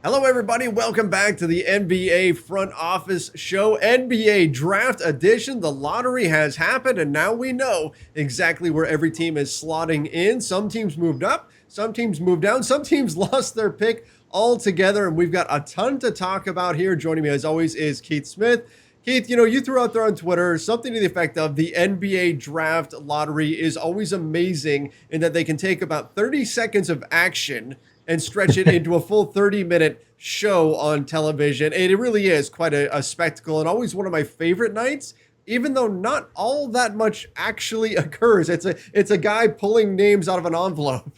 Hello, everybody. Welcome back to the NBA Front Office Show, NBA Draft Edition. The lottery has happened, and now we know exactly where every team is slotting in. Some teams moved up, some teams moved down, some teams lost their pick altogether, and we've got a ton to talk about here. Joining me, as always, is Keith Smith. Keith, you threw out there on Twitter something to the effect of the NBA draft lottery is always amazing in that they can take about 30 seconds of action and stretch it into a full 30-minute show on television. And it really is quite a spectacle and always one of my favorite nights, even though not all that much actually occurs. It's a guy pulling names out of an envelope.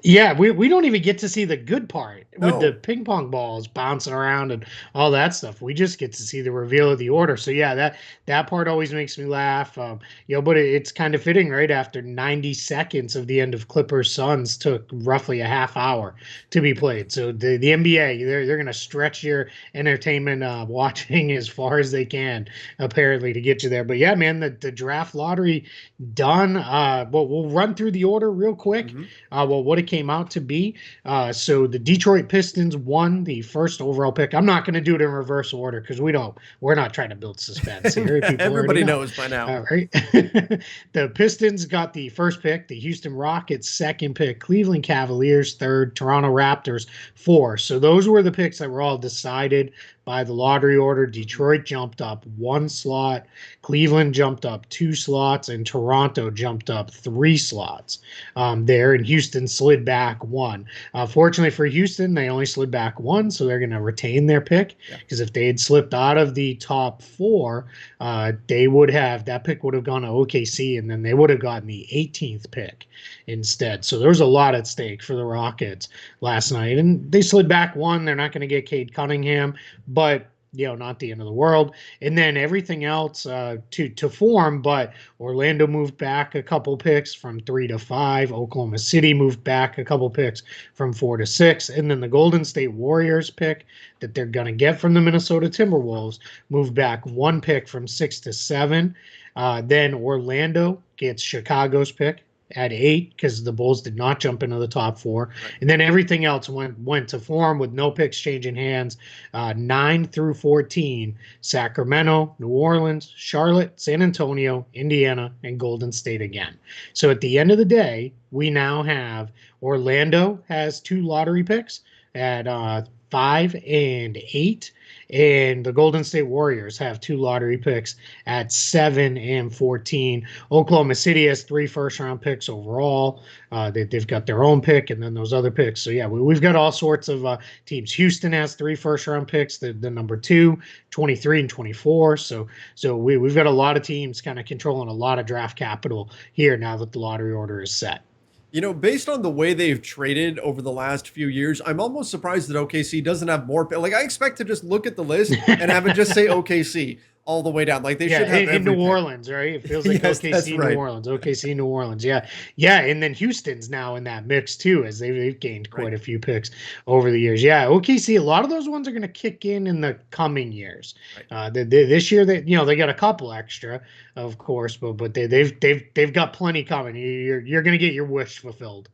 Yeah, we don't even get to see the good part with No. the ping pong balls bouncing around and all that stuff. We just get to see the reveal of the order. So yeah, that part always makes me laugh. But it's kind of fitting right after 90 seconds of the end of Clippers Suns took roughly a half hour to be played. So the NBA they're gonna stretch your entertainment watching as far as they can apparently to get you there. But yeah, man, the draft lottery done. We'll run through the order real quick. Mm-hmm. What it came out to be. So the Detroit Pistons won the first overall pick. I'm not going to do it in reverse order because we're not trying to build suspense here. Everybody knows by now. All right. The Pistons got the first pick, the Houston Rockets second pick, Cleveland Cavaliers third, Toronto Raptors four. So those were the picks that were all decided by the lottery order. Detroit jumped up one slot, Cleveland jumped up two slots, and Toronto jumped up three slots there, and Houston slid back one. Fortunately for Houston, they only slid back one, so they're going to retain their pick, because if they had slipped out of the top four, that pick would have gone to OKC, and then they would have gotten the 18th pick instead. So there was a lot at stake for the Rockets last night, and they slid back one. They're not going to get Cade Cunningham, but not the end of the world. And then everything else to form, but Orlando moved back a couple picks from 3 to 5. Oklahoma City moved back a couple picks from 4 to 6. And then the Golden State Warriors pick that they're going to get from the Minnesota Timberwolves moved back one pick from 6 to 7. Then Orlando gets Chicago's pick at 8 because the Bulls did not jump into the top 4. Right. And then everything else went to form with no picks changing hands. 9 through 14, Sacramento, New Orleans, Charlotte, San Antonio, Indiana, and Golden State again. So at the end of the day, we now have Orlando has 2 lottery picks at 5 and 8. And the Golden State Warriors have 2 lottery picks at 7 and 14. Oklahoma City has 3 first-round picks overall. They've got their own pick and then those other picks. So, yeah, we've got all sorts of teams. Houston has 3 first-round picks, the number 2, 23, and 24. So we've got a lot of teams kind of controlling a lot of draft capital here now that the lottery order is set. Based on the way they've traded over the last few years, I'm almost surprised that OKC doesn't have more. Like, I expect to just look at the list and have it just say OKC all the way down. Like, they should have in New Orleans, right? It feels like yes, OKC, right. New Orleans, OKC, New Orleans. Yeah. And then Houston's now in that mix too, as they've gained quite a few picks over the years. Yeah, OKC, a lot of those ones are going to kick in the coming years. Right. This year, they got a couple extra, of course, but they've got plenty coming. You're going to get your wish fulfilled.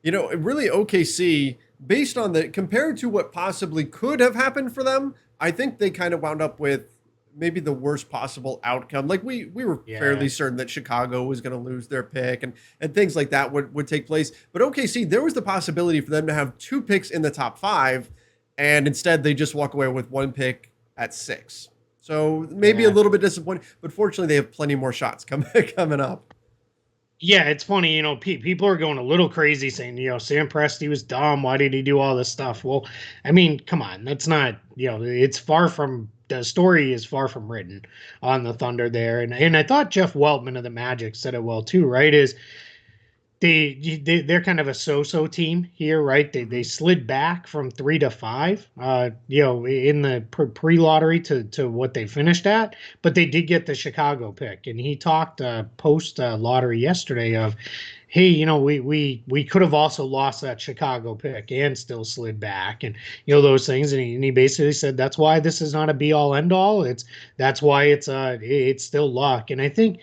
Really, OKC, based on compared to what possibly could have happened for them, I think they kind of wound up with maybe the worst possible outcome. Like we were fairly certain that Chicago was going to lose their pick and things like that would take place. But OKC, there was the possibility for them to have 2 picks in the top 5, and instead they just walk away with 1 pick at 6. So maybe a little bit disappointing, but fortunately they have plenty more shots coming up. Yeah, it's funny, people are going a little crazy saying, Sam Presti was dumb. Why did he do all this stuff? Well, I mean, come on, that's not, it's far from, the story is far from written on the Thunder there. And I thought Jeff Weltman of the Magic said it well too, right? Is they're kind of a so-so team here, right? They slid back from 3 to 5, in the pre-lottery to what they finished at, but they did get the Chicago pick. And he talked post lottery yesterday of, hey, we could have also lost that Chicago pick and still slid back, and those things. And he basically said that's why this is not a be all end all. That's why it's still luck. And I think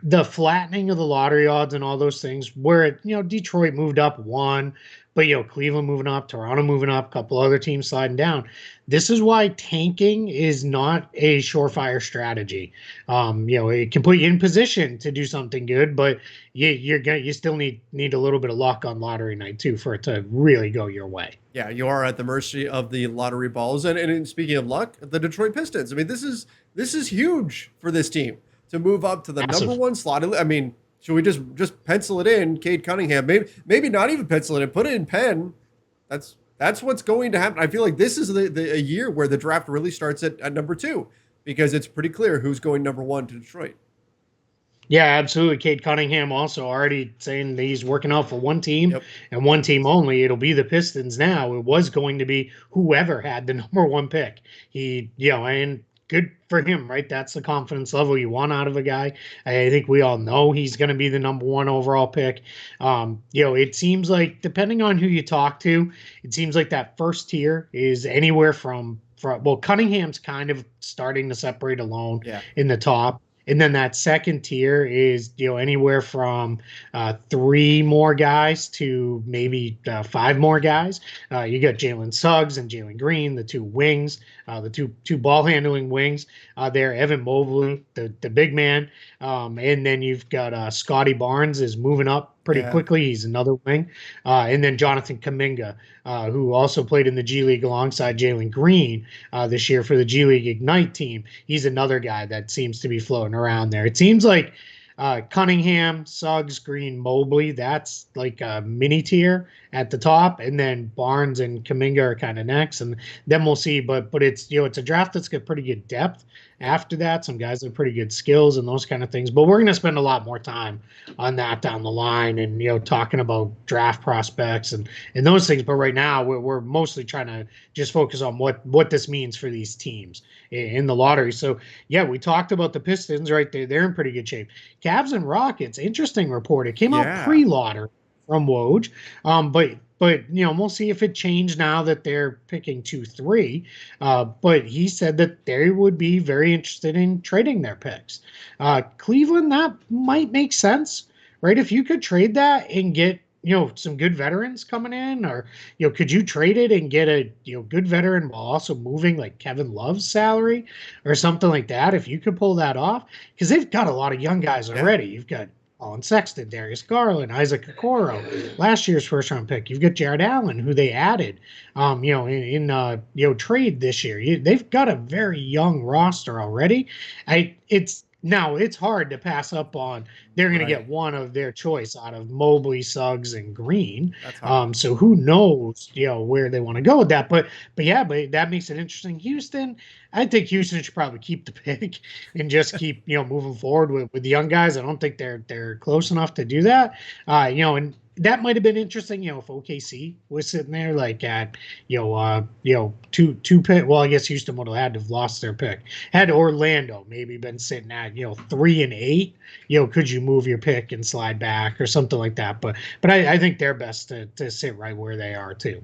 the flattening of the lottery odds and all those things, where Detroit moved up 1, But Cleveland moving up, Toronto moving up, a couple other teams sliding down. This is why tanking is not a surefire strategy. It can put you in position to do something good, but you still need a little bit of luck on lottery night too for it to really go your way. Yeah, you are at the mercy of the lottery balls. And speaking of luck, the Detroit Pistons. I mean, this is huge for this team to move up to the Massive. number one slot. I mean, should we just pencil it in, Cade Cunningham? Maybe not even pencil it in, put it in pen. That's what's going to happen. I feel like this is a year where the draft really starts at number 2 because it's pretty clear who's going number 1 to Detroit. Yeah, absolutely. Cade Cunningham also already saying that he's working out for one team Yep. and one team only. It'll be the Pistons now. It was going to be whoever had the number 1 pick. And good for him, right? That's the confidence level you want out of a guy. I think we all know he's going to be the number 1 overall pick. It seems like, depending on who you talk to, it seems like that first tier is anywhere from Cunningham's kind of starting to separate alone in the top. And then that second tier is, anywhere from 3 more guys to maybe 5 more guys. You got Jalen Suggs and Jalen Green, the 2 wings, the two ball handling wings there. Evan Mobley, the big man. And then you've got Scotty Barnes is moving up pretty quickly. He's another wing. And then Jonathan Kuminga, who also played in the G League alongside Jalen Green this year for the G League Ignite team. He's another guy that seems to be floating around there. It seems like Cunningham, Suggs, Green, Mobley, that's like a mini tier at the top, and then Barnes and Kuminga are kind of next, and then we'll see. But it's it's a draft that's got pretty good depth. After that, some guys have pretty good skills and those kind of things. But we're going to spend a lot more time on that down the line, and talking about draft prospects and those things. But right now, we're mostly trying to just focus on what this means for these teams in the lottery. So yeah, we talked about the Pistons right there; they're in pretty good shape. Cavs and Rockets, interesting report. It came out pre-lottery from Woj, but we'll see if it changed now that they're picking 2-3. But he said that they would be very interested in trading their picks. Cleveland, that might make sense, right? If you could trade that and get some good veterans coming in, or could you trade it and get a good veteran while also moving like Kevin Love's salary or something like that? If you could pull that off, because they've got a lot of young guys already. You've got Colin Sexton, Darius Garland, Isaac Okoro, last year's first-round pick. You've got Jared Allen, who they added, in trade this year. They've got a very young roster already. It's hard to pass up on. They're going to get one of their choice out of Mobley, Suggs, and Green. So who knows, where they want to go with that. But that makes it interesting. Houston, I think Houston should probably keep the pick and just keep, moving forward with the young guys. I don't think they're close enough to do that. And that might have been interesting, if OKC was sitting there like at, two pick. Well, I guess Houston would have had to have lost their pick. Had Orlando maybe been sitting at, 3 and 8, could you move your pick and slide back or something like that? But I think they're best to sit right where they are too.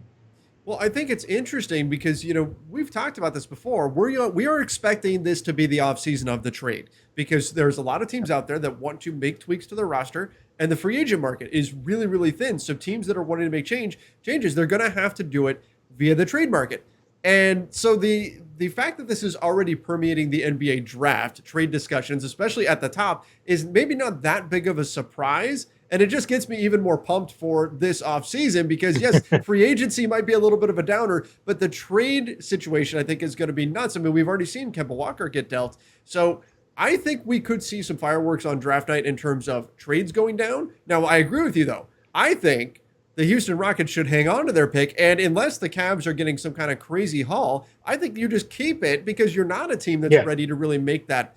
Well, I think it's interesting because, we've talked about this before. We are expecting this to be the offseason of the trade because there's a lot of teams out there that want to make tweaks to their roster, and the free agent market is really, really thin. So teams that are wanting to make changes, they're going to have to do it via the trade market. And so the fact that this is already permeating the NBA draft, trade discussions, especially at the top, is maybe not that big of a surprise. And it just gets me even more pumped for this offseason because, yes, free agency might be a little bit of a downer, but the trade situation, I think, is going to be nuts. I mean, we've already seen Kemba Walker get dealt. So I think we could see some fireworks on draft night in terms of trades going down. Now, I agree with you, though. I think the Houston Rockets should hang on to their pick. And unless the Cavs are getting some kind of crazy haul, I think you just keep it because you're not a team that's ready to really make that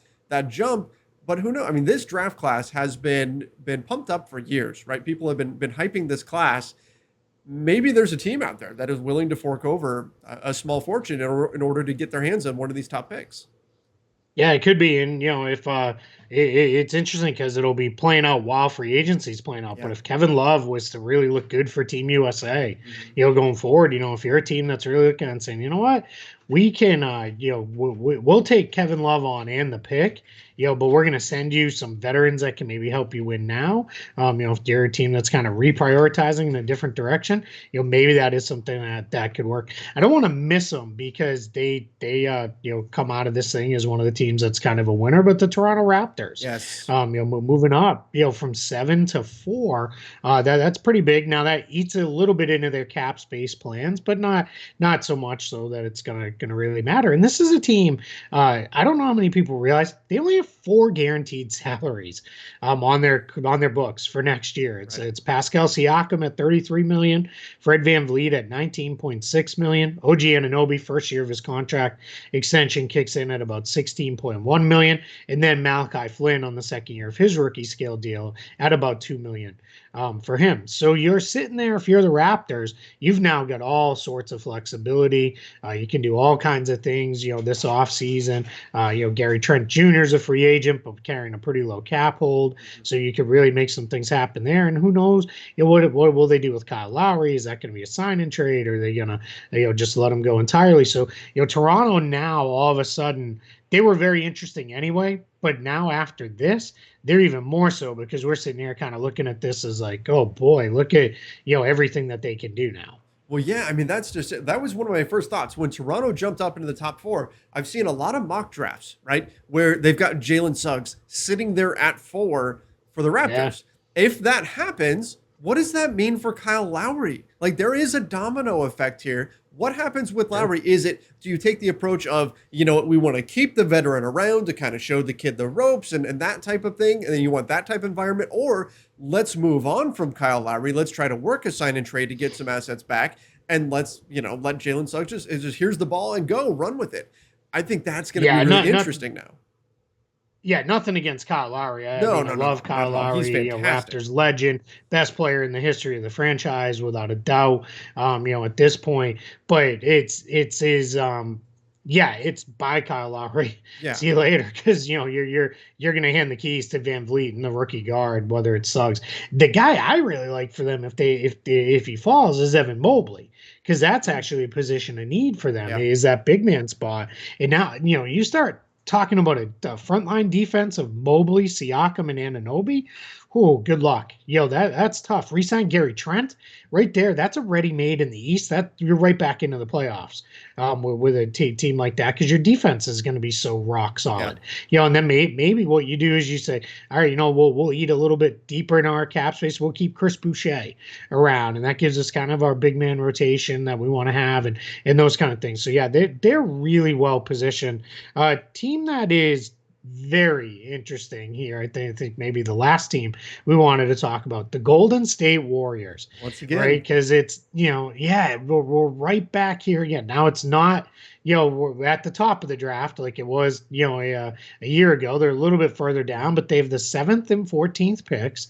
jump. But who knows? I mean, this draft class has been pumped up for years, right? People have been hyping this class. Maybe there's a team out there that is willing to fork over a small fortune in order to get their hands on one of these top picks. Yeah, it could be. And, if it's interesting because it'll be playing out while free agency is playing out. Yeah. But if Kevin Love was to really look good for Team USA, Mhm. going forward, if you're a team that's really looking and saying, you know what, we can, we'll take Kevin Love on and the pick, but we're going to send you some veterans that can maybe help you win now. If you're a team that's kind of reprioritizing in a different direction, maybe that is something that could work. I don't want to miss them because they come out of this thing as one of the teams that's kind of a winner, but the Toronto Raptors, Yes. moving up, from 7 to 4, that's pretty big. Now that eats a little bit into their cap space plans, but not so much so that it's gonna really matter. And this is a team. I don't know how many people realize they only have 4 guaranteed salaries on their books for next year. It's Pascal Siakam at 33 million, Fred VanVleet at 19.6 million, OG Anunoby first year of his contract extension kicks in at about 16.1 million, and then Malachi Flynn on the second year of his rookie scale deal at about 2 million for him. So you're sitting there, if you're the Raptors, you've now got all sorts of flexibility. You can do all kinds of things, this offseason. Gary Trent Jr. is a free agent, but carrying a pretty low cap hold. So you could really make some things happen there. And who knows, what will they do with Kyle Lowry? Is that going to be a sign and trade? Or are they going to, just let him go entirely? So, Toronto now all of a sudden, they were very interesting anyway, but now after this, they're even more so because we're sitting here kind of looking at this as like, oh boy, look at, everything that they can do now. Well, yeah, I mean, that was one of my first thoughts. When Toronto jumped up into the top 4, I've seen a lot of mock drafts, right? Where they've got Jalen Suggs sitting there at 4 for the Raptors. Yeah. If that happens, what does that mean for Kyle Lowry? Like, there is a domino effect here. What happens with Lowry? Do you take the approach of, we want to keep the veteran around to kind of show the kid the ropes and that type of thing, and then you want that type of environment? Or let's move on from Kyle Lowry. Let's try to work a sign and trade to get some assets back, and let's, let Jalen Suggs just here's the ball and go, run with it. I think that's going to be really interesting now. Yeah, nothing against Kyle Lowry. I love Kyle Lowry, Raptors legend, best player in the history of the franchise, without a doubt. At this point, but it's his. It's by Kyle Lowry. Yeah. See you later, because you're gonna hand the keys to VanVleet and the rookie guard, whether it's Suggs. The guy I really like for them, if he falls, is Evan Mobley, because that's actually a position of need for them. Is that big man spot, and now you start talking about a frontline defense of Mobley, Siakam, and Anunoby. Oh, good luck. That's tough. Resign Gary Trent right there. That's a ready-made in the East. That you're right back into the playoffs with a team like that, because your defense is going to be so rock solid. Yeah. And then maybe what you do is you say, all right, we'll eat a little bit deeper in our cap space. We'll keep Chris Boucher around, and that gives us kind of our big man rotation that we want to have, and those kind of things. So yeah, they're really well positioned. Team that is very interesting here. I think maybe the last team we wanted to talk about, the Golden State Warriors. Once again, right? Because it's we're right back here again. Now it's not we're at the top of the draft like it was a year ago. They're a little bit further down, but they have the 7th and 14th picks.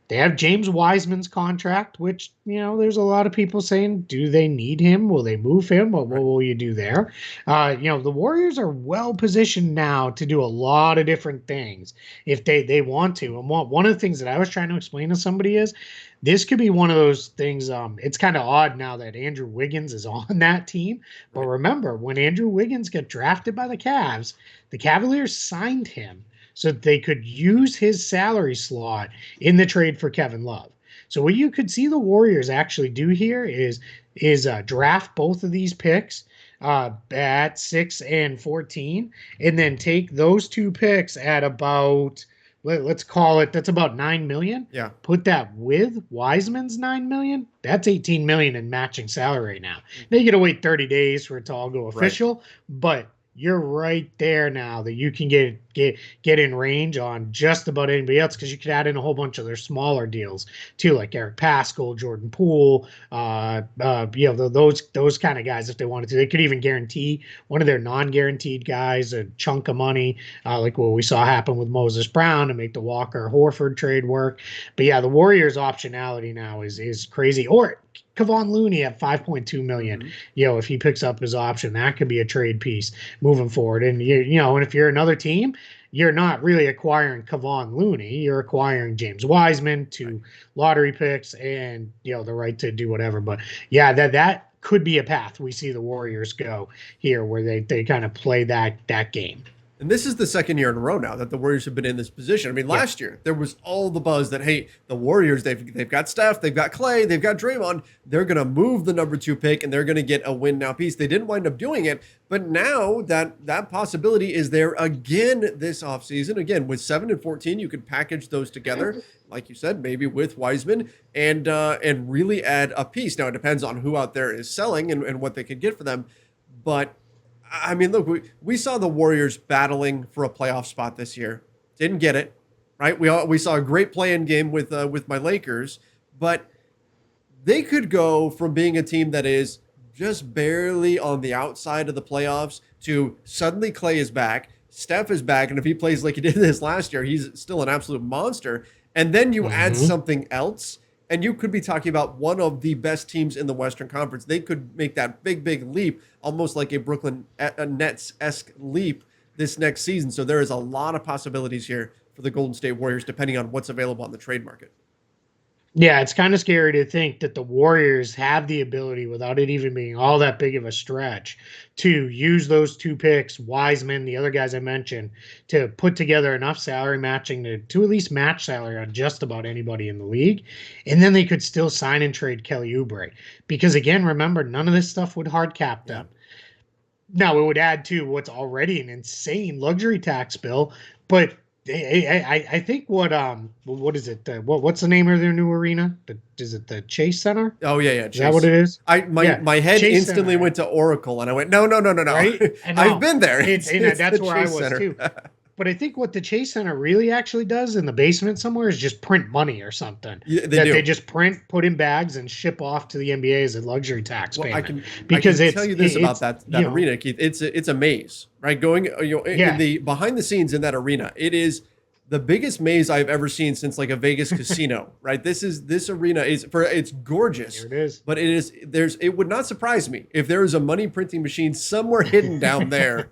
They have James Wiseman's contract, which, there's a lot of people saying, do they need him? Will they move him? What will you do there? The Warriors are well positioned now to do a lot of different things if they want to. And one of the things that I was trying to explain to somebody is this could be one of those things. It's kind of odd now that Andrew Wiggins is on that team. But remember, when Andrew Wiggins got drafted by the Cavs, the Cavaliers signed him so that they could use his salary slot in the trade for Kevin Love. So what you could see the Warriors actually do here is draft both of these picks at 6 and 14, and then take those 2 picks at about, let's call it, that's about $9 million. Yeah. Put that with Wiseman's $9 million. That's $18 million in matching salary right now. Now you got to wait 30 days for it to all go official, but you're right there now that you can get in range on just about anybody else, because you could add in a whole bunch of their smaller deals too, like Eric Paschall, Jordan Poole, those kind of guys if they wanted to. They could even guarantee one of their non-guaranteed guys a chunk of money, like what we saw happen with Moses Brown, to make the Walker Horford trade work. But yeah, the Warriors' optionality now is crazy. Or Kevon Looney at $5.2 million. Mm-hmm. If he picks up his option, that could be a trade piece moving forward. And and if you're another team, you're not really acquiring Kevon Looney. You're acquiring James Wiseman, two lottery picks, and the right to do whatever. But yeah, that could be a path we see the Warriors go here, where they kind of play that game. And this is the second year in a row now that the Warriors have been in this position. I mean, last year there was all the buzz that, hey, the Warriors, they've got Steph, they've got Clay, they've got Draymond. They're going to move the number 2 pick and they're going to get a win now piece. They didn't wind up doing it, but now that possibility is there again this offseason. Again, with 7 and 14, you could package those together, like you said, maybe with Wiseman and really add a piece. Now it depends on who out there is selling and what they could get for them, but I mean, look, we saw the Warriors battling for a playoff spot this year. Didn't get it, right? We saw a great play-in game with my Lakers, but they could go from being a team that is just barely on the outside of the playoffs to suddenly Clay is back, Steph is back, and if he plays like he did this last year, he's still an absolute monster. And then you add something else, and you could be talking about one of the best teams in the Western Conference. They could make that big leap, almost like a Brooklyn Nets-esque leap this next season. So there is a lot of possibilities here for the Golden State Warriors, depending on what's available on the trade market. Yeah, it's kind of scary to think that the Warriors have the ability, without it even being all that big of a stretch, to use those 2 picks, Wiseman, the other guys I mentioned, to put together enough salary matching to at least match salary on just about anybody in the league. And then they could still sign and trade Kelly Oubre. Because again, remember, none of this stuff would hard cap them. Now, it would add to what's already an insane luxury tax bill, but I think what is it? What's the name of their new arena? Is it the Chase Center? Oh yeah. Is that what it is? My head Chase instantly Center. Went to Oracle, and I went, no. Right? I've been there. It's that's where Chase I was Center. Too. But I think what the Chase Center really actually does in the basement somewhere is just print money or something. Yeah, they just print, put in bags, and ship off to the NBA as a luxury tax payment. I can tell you this about that arena, Keith. It's a maze, right? Going in the behind the scenes in that arena, it is the biggest maze I've ever seen since like a Vegas casino, right? This arena it's gorgeous. Here it is. But it would not surprise me if there is a money printing machine somewhere hidden down there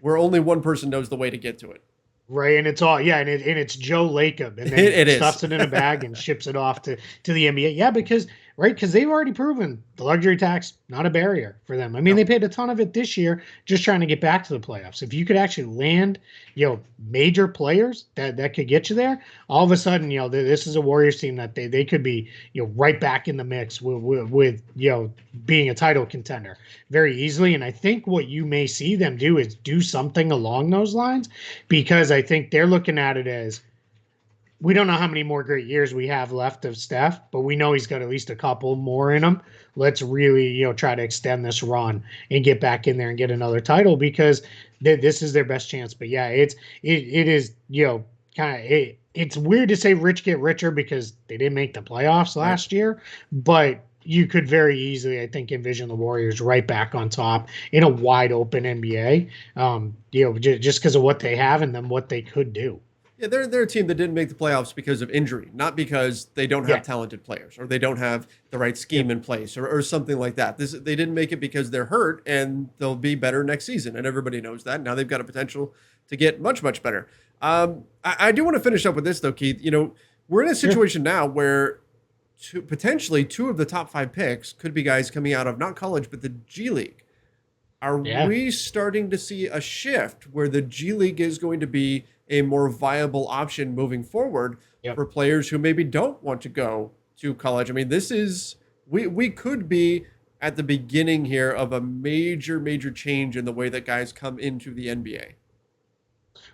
where only one person knows the way to get to it. Right, and it's all and it's Joe Lacob, and then it stuffs it in a bag and ships it off to the NBA. Yeah, because they've already proven the luxury tax not a barrier for them. I mean, they paid a ton of it this year just trying to get back to the playoffs. If you could actually land, major players that could get you there, all of a sudden, this is a Warriors team that they could be, right back in the mix with being a title contender very easily. And I think what you may see them do is do something along those lines, because I think they're looking at it as, we don't know how many more great years we have left of Steph, but we know he's got at least a couple more in him. Let's really, try to extend this run and get back in there and get another title, because this is their best chance. But yeah, it is, it's weird to say rich get richer because they didn't make the playoffs last year, but you could very easily, I think, envision the Warriors right back on top in a wide open NBA, just because of what they have and then what they could do. Yeah, they're a team that didn't make the playoffs because of injury, not because they don't have talented players or they don't have the right scheme in place or something like that. They didn't make it because they're hurt, and they'll be better next season, and everybody knows that. Now they've got a potential to get much better. I do want to finish up with this though, Keith. We're in a situation now where potentially 2 of the top 5 picks could be guys coming out of not college but the G League. Are we starting to see a shift where the G League is going to be a more viable option moving forward for players who maybe don't want to go to college? I mean, this is, we could be at the beginning here of a major change in the way that guys come into the NBA.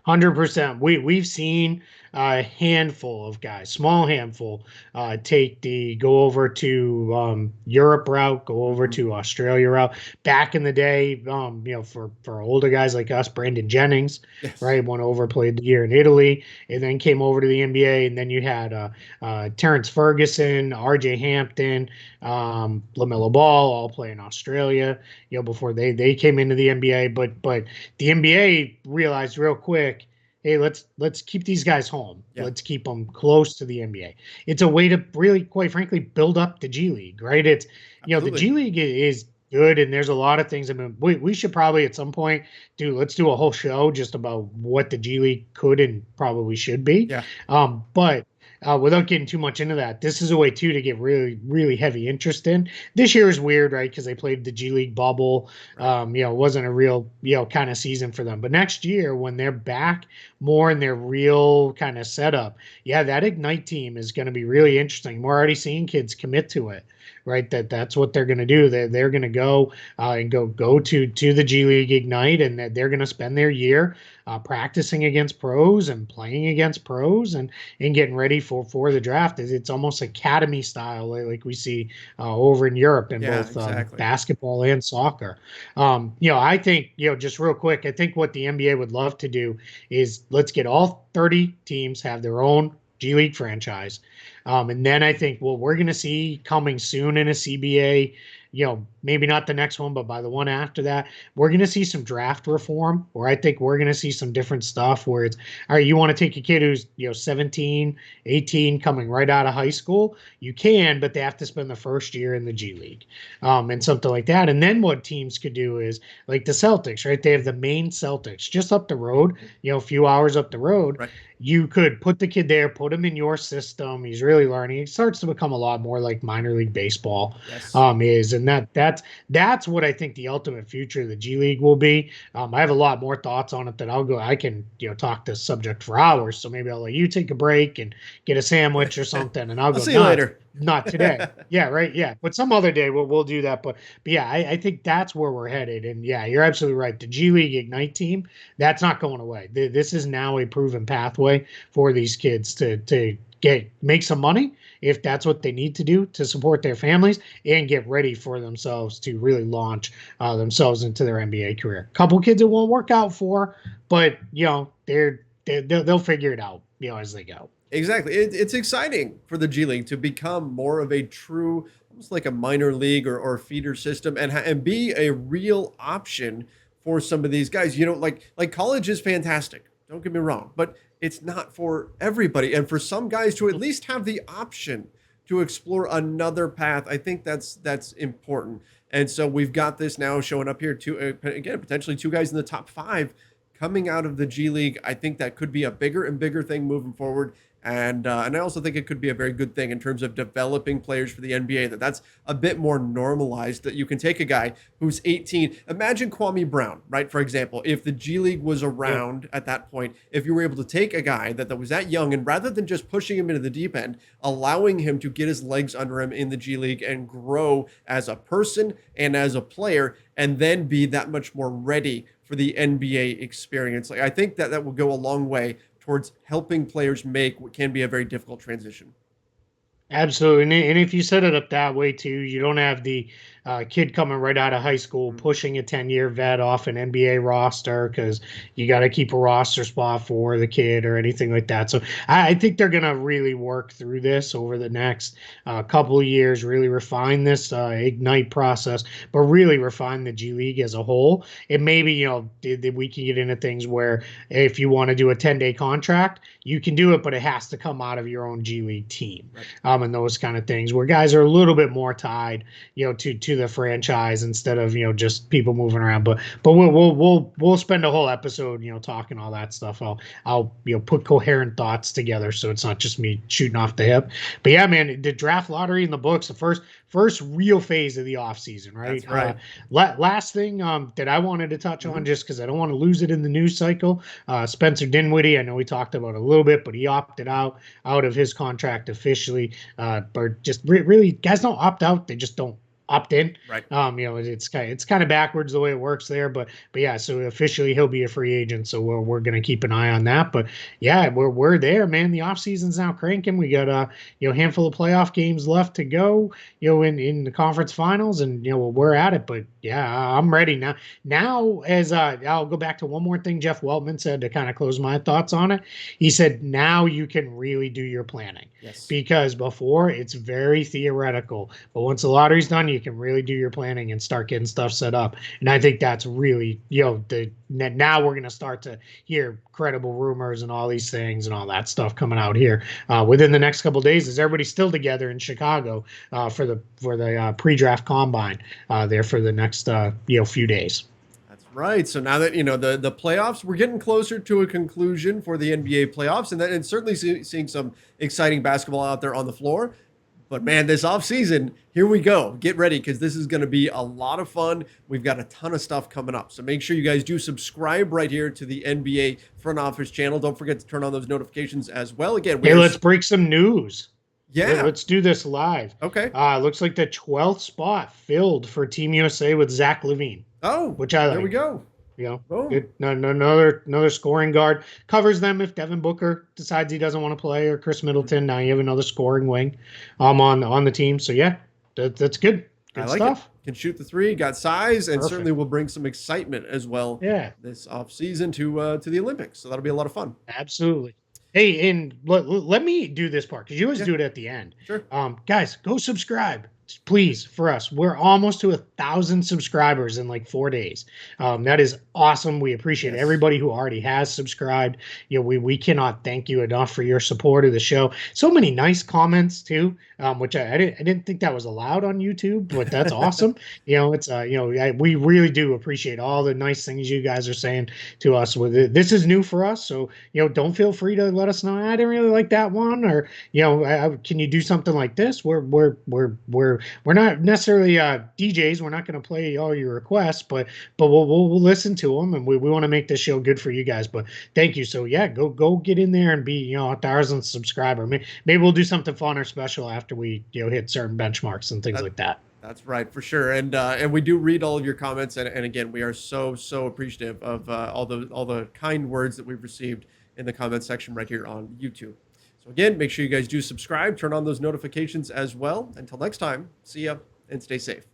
100%. We've seen a handful of guys, small handful, go over to Europe route, go over to Australia route. Back in the day, for older guys like us, Brandon Jennings, right, went over, played the year in Italy, and then came over to the NBA. And then you had Terrence Ferguson, RJ Hampton, LaMelo Ball, all play in Australia, before they came into the NBA. But the NBA realized real quick, hey, let's keep these guys home. Yeah. Let's keep them close to the NBA. It's a way to really, quite frankly, build up the G League, right? It's, the G League is, good. And there's a lot of things. I mean, we should probably at some point let's do a whole show just about what the G League could and probably should be. Yeah. But without getting too much into that, this is a way too to get really, really heavy interest in. This year is weird, right? Because they played the G League bubble. Right. It wasn't a real, kind of season for them. But next year, when they're back more in their real kind of setup, that Ignite team is going to be really interesting. We're already seeing kids commit to it. Right, that's what they're going to do. They're going to go and go to the G League Ignite, and they're going to spend their year practicing against pros and playing against pros and getting ready for the draft. It's almost academy style, like we see over in Europe in both exactly. basketball and soccer. I think just real quick, I think what the NBA would love to do is let's get all 30 teams have their own G League franchise. And then I think what we're going to see coming soon in a CBA, maybe not the next one, but by the one after that, we're going to see some draft reform, where I think we're going to see some different stuff where it's, all right, you want to take a kid who's, 17, 18, coming right out of high school, you can, but they have to spend the first year in the G League and something like that. And then what teams could do is like the Celtics, right? They have the main Celtics just up the road, a few hours up the road. Right. You could put the kid there, put him in your system. He's really learning. It starts to become a lot more like minor league baseball is. And that's what I think the ultimate future of the G League will be. I have a lot more thoughts on it that I can, talk this subject for hours. So maybe I'll let you take a break and get a sandwich or something, and I'll go see you later. Not today. Yeah, right. Yeah. But some other day we'll do that. But yeah, I think that's where we're headed. And yeah, you're absolutely right. The G League Ignite team, that's not going away. This is now a proven pathway for these kids to make some money if that's what they need to do to support their families and get ready for themselves to really launch themselves into their NBA career. Couple kids it won't work out for, but they'll figure it out, as they go. Exactly. It's exciting for the G League to become more of a true, almost like a minor league or feeder system, and be a real option for some of these guys. Like college is fantastic. Don't get me wrong, but it's not for everybody. And for some guys to at least have the option to explore another path, I think that's important. And so we've got this now showing up here too. Again, potentially two guys in the top 5 coming out of the G League. I think that could be a bigger and bigger thing moving forward. And I also think it could be a very good thing in terms of developing players for the NBA, that's a bit more normalized, that you can take a guy who's 18. Imagine Kwame Brown, right? For example, if the G League was around at that point, if you were able to take a guy that was that young, and rather than just pushing him into the deep end, allowing him to get his legs under him in the G League and grow as a person and as a player, and then be that much more ready for the NBA experience. Like, I think that will go a long way towards helping players make what can be a very difficult transition. Absolutely. And if you set it up that way too, you don't have the kid coming right out of high school pushing a 10-year vet off an NBA roster because you got to keep a roster spot for the kid or anything like that. So I think they're going to really work through this over the next couple of years, really refine this Ignite process, but really refine the G League as a whole. And maybe, we can get into things where if you want to do a 10-day contract, you can do it, but it has to come out of your own G League team, right. And those kind of things where guys are a little bit more tied, to the franchise instead of just people moving around. But we'll spend a whole episode talking all that stuff. I'll put coherent thoughts together so it's not just me shooting off the hip. But yeah, man, the draft lottery in the books, the first real phase of the offseason, right? That's right. Last thing that I wanted to touch on, just because I don't want to lose it in the news cycle, Spencer Dinwiddie, I know we talked about it a little bit, but he opted out of his contract officially. But just really, guys don't opt out; they just don't opt in. Right. It's kind of backwards the way it works there, but yeah, so officially he'll be a free agent. So we're going to keep an eye on that, but yeah, we're there, man. The off season's now cranking. We got a handful of playoff games left to go, in the conference finals, and we're at it, but yeah, I'm ready now. As I'll go back to one more thing Jeff Weltman said to kind of close my thoughts on it. He said, now you can really do your planning. Yes. Because before it's very theoretical, but once the lottery's done, you can really do your planning and start getting stuff set up. And I think that's really, now we're going to start to hear credible rumors and all these things and all that stuff coming out here within the next couple of days, as everybody's still together in Chicago for the pre-draft combine there for the next few days. That's right. So now that the playoffs, we're getting closer to a conclusion for the NBA playoffs, and certainly seeing some exciting basketball out there on the floor. But man, this offseason, here we go. Get ready, because this is going to be a lot of fun. We've got a ton of stuff coming up. So make sure you guys do subscribe right here to the NBA Front Office channel. Don't forget to turn on those notifications as well. Again, let's break some news. Yeah. Let's do this live. Okay. Looks like the 12th spot filled for Team USA with Zach LaVine. Oh, which I like. There we go. Good. Another scoring guard, covers them if Devin Booker decides he doesn't want to play, or Chris Middleton. Now you have another scoring wing on the team. So yeah, that's good. Good stuff. Can shoot the three, got size, and certainly will bring some excitement as well. Yeah. This offseason to the Olympics. So that'll be a lot of fun. Absolutely. Hey, and let me do this part, because you always do it at the end. Sure. Guys, go subscribe, please, for us. We're almost to 1,000 subscribers in like 4 days. That is awesome. We appreciate everybody who already has subscribed. We cannot thank you enough for your support of the show. So many nice comments too, which I didn't think that was allowed on YouTube, but that's awesome. We really do appreciate all the nice things you guys are saying to us with it. This is new for us, so don't feel free to let us know, I didn't really like that one, or can you do something like this? We're not necessarily DJs. We're not going to play all your requests, but we'll listen to them, and we want to make this show good for you guys. But thank you. So yeah, go get in there and be 1,000 subscriber. Maybe we'll do something fun or special after we hit certain benchmarks and things like that. That's right, for sure. And we do read all of your comments, and again, we are so appreciative of all the kind words that we've received in the comment section right here on YouTube. So again, make sure you guys do subscribe, turn on those notifications as well. Until next time, see ya and stay safe.